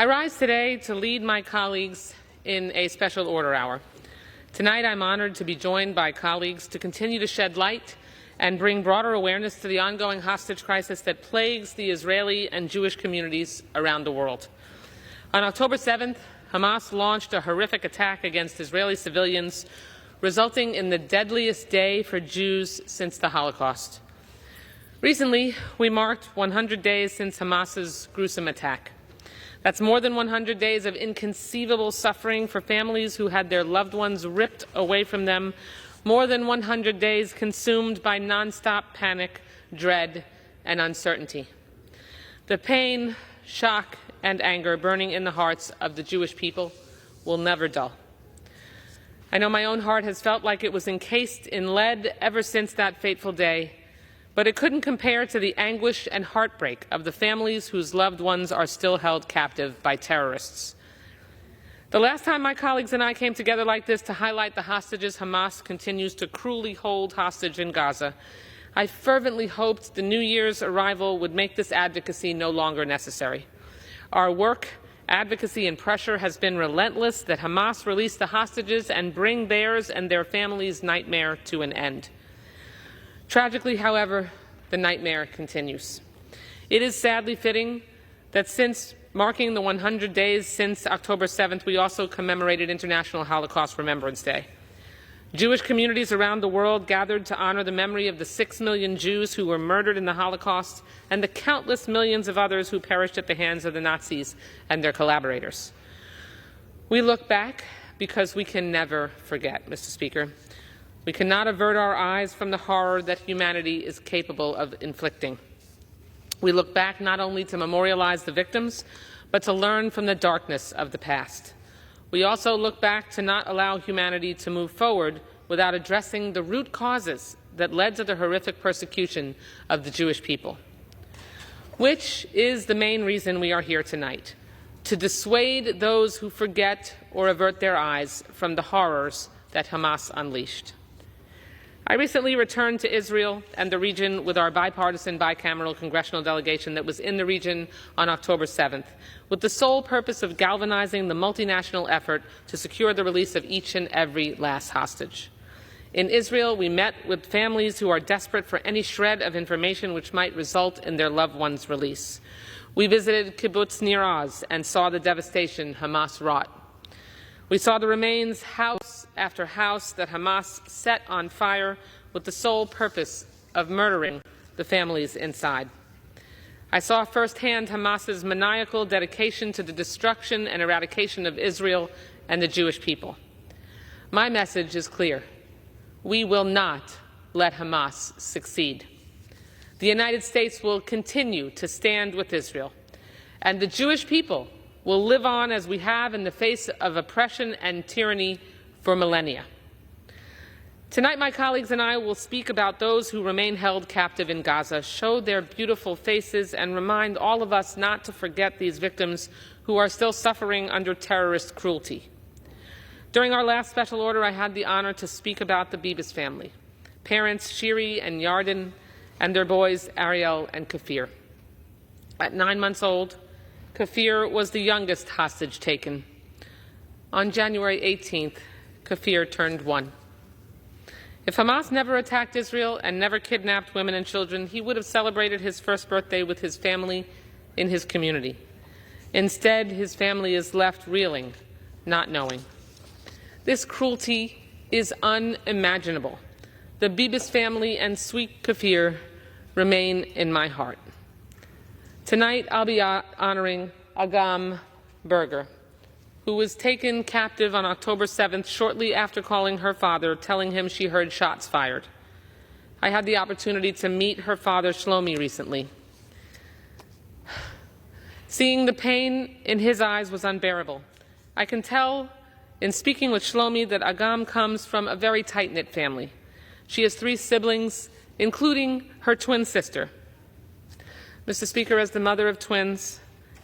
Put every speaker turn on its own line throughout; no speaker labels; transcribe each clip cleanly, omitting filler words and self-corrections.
I rise today to lead my colleagues in a special order hour. Tonight, I'm honored to be joined by colleagues to continue to shed light and bring broader awareness to the ongoing hostage crisis that plagues the Israeli and Jewish communities around the world. On October 7th, Hamas launched a horrific attack against Israeli civilians, resulting in the deadliest day for Jews since the Holocaust. Recently, we marked 100 days since Hamas's gruesome attack. That's more than 100 days of inconceivable suffering for families who had their loved ones ripped away from them, more than 100 days consumed by nonstop panic, dread, and uncertainty. The pain, shock, and anger burning in the hearts of the Jewish people will never dull. I know my own heart has felt like it was encased in lead ever since that fateful day, but it couldn't compare to the anguish and heartbreak of the families whose loved ones are still held captive by terrorists. The last time my colleagues and I came together like this to highlight the hostages Hamas continues to cruelly hold hostage in Gaza, I fervently hoped the New Year's arrival would make this advocacy no longer necessary. Our work, advocacy, and pressure has been relentless that Hamas release the hostages and bring theirs and their families' nightmare to an end. Tragically, however, the nightmare continues. It is sadly fitting that since marking the 100 days since October 7th, we also commemorated International Holocaust Remembrance Day. Jewish communities around the world gathered to honor the memory of the 6 million Jews who were murdered in the Holocaust and the countless millions of others who perished at the hands of the Nazis and their collaborators. We look back because we can never forget, Mr. Speaker. We cannot avert our eyes from the horror that humanity is capable of inflicting. We look back not only to memorialize the victims, but to learn from the darkness of the past. We also look back to not allow humanity to move forward without addressing the root causes that led to the horrific persecution of the Jewish people, which is the main reason we are here tonight, to dissuade those who forget or avert their eyes from the horrors that Hamas unleashed. I recently returned to Israel and the region with our bipartisan bicameral congressional delegation that was in the region on October 7th, with the sole purpose of galvanizing the multinational effort to secure the release of each and every last hostage. In Israel, we met with families who are desperate for any shred of information which might result in their loved one's release. We visited Kibbutz Nir Oz and saw the devastation Hamas wrought. We saw the remains house after house that Hamas set on fire with the sole purpose of murdering the families inside. I saw firsthand Hamas's maniacal dedication to the destruction and eradication of Israel and the Jewish people. My message is clear. We will not let Hamas succeed. The United States will continue to stand with Israel, and the Jewish people will live on as we have in the face of oppression and tyranny for millennia. Tonight, my colleagues and I will speak about those who remain held captive in Gaza, show their beautiful faces, and remind all of us not to forget these victims who are still suffering under terrorist cruelty. During our last special order, I had the honor to speak about the Bibas family, parents Shiri and Yarden, and their boys Ariel and Kafir. At 9 months old, Kafir was the youngest hostage taken. On January 18th, Kafir turned 1. If Hamas never attacked Israel and never kidnapped women and children, he would have celebrated his first birthday with his family in his community. Instead, his family is left reeling, not knowing. This cruelty is unimaginable. The Bibas family and sweet Kafir remain in my heart. Tonight, I'll be honoring Agam Berger, who was taken captive on October 7th shortly after calling her father, telling him she heard shots fired. I had the opportunity to meet her father, Shlomi, recently. Seeing the pain in his eyes was unbearable. I can tell in speaking with Shlomi that Agam comes from a very tight-knit family. She has 3 siblings, including her twin sister. Mr. Speaker, as the mother of twins,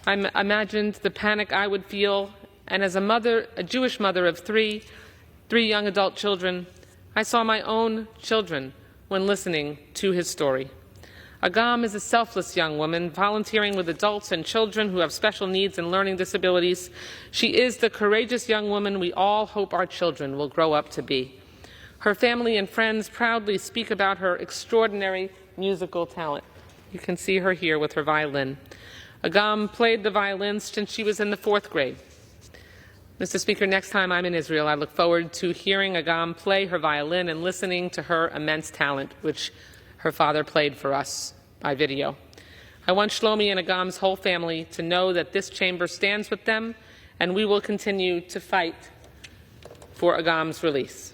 I imagined the panic I would feel, and as a Jewish mother of three young adult children, I saw my own children when listening to his story. Agam is a selfless young woman, volunteering with adults and children who have special needs and learning disabilities. She is the courageous young woman we all hope our children will grow up to be. Her family and friends proudly speak about her extraordinary musical talent. You can see her here with her violin. Agam played the violin since she was in the 4th grade. Mr. Speaker, next time I'm in Israel, I look forward to hearing Agam play her violin and listening to her immense talent, which her father played for us by video. I want Shlomi and Agam's whole family to know that this chamber stands with them, and we will continue to fight for Agam's release.